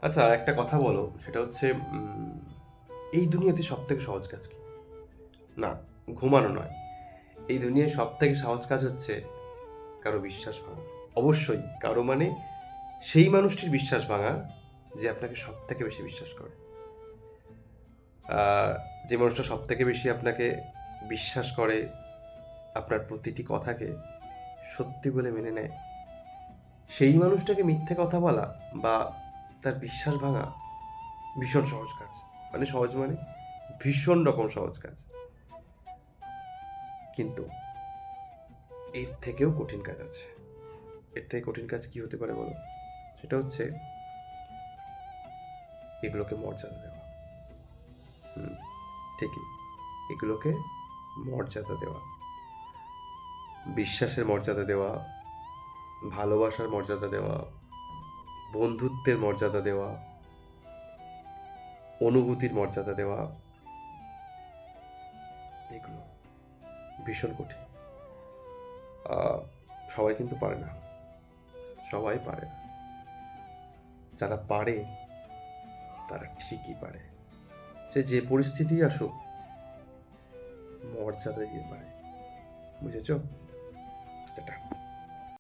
আচ্ছা, একটা কথা বলো, সেটা হচ্ছে এই দুনিয়াতে সব থেকে সহজ কাজ কি? না, ঘুমানো নয়। এই দুনিয়ায় সব থেকে সহজ কাজ হচ্ছে কারো বিশ্বাস ভাঙা। অবশ্যই কারো মানে সেই মানুষটির বিশ্বাস ভাঙা যে আপনাকে সব থেকে বেশি বিশ্বাস করে। যে মানুষটা সব থেকে বেশি আপনাকে বিশ্বাস করে, আপনার প্রতিটি কথাকে সত্যি বলে মেনে নেয়, সেই মানুষটাকে মিথ্যে কথা বলা বা তার বিশ্বাস ভাঙা ভীষণ সহজ কাজ। মানে সহজ মানে ভীষণ রকম সহজ কাজ। কিন্তু এর থেকেও কঠিন কাজ আছে। এর থেকে কঠিন কাজ কি হতে পারে বলো? সেটা হচ্ছে এগুলোকে মর্যাদা দেওয়া। হুম, ঠিকই। এগুলোকে মর্যাদা দেওয়া। বিশ্বাসের মর্যাদা দেওয়া, ভালোবাসার মর্যাদা দেওয়া, বন্ধুত্বের মর্যাদা দেওয়া, অনুভূতির মর্যাদা দেওয়া, এগুলো ভীষণ কঠিন। আহ, সবাই কিন্তু পারে না। সবাই পারে না। যারা পারে তারা ঠিকই পারে। সে যে পরিস্থিতি আসুক, মর্যাদা দিয়ে পারে। বুঝেছ? টাটা।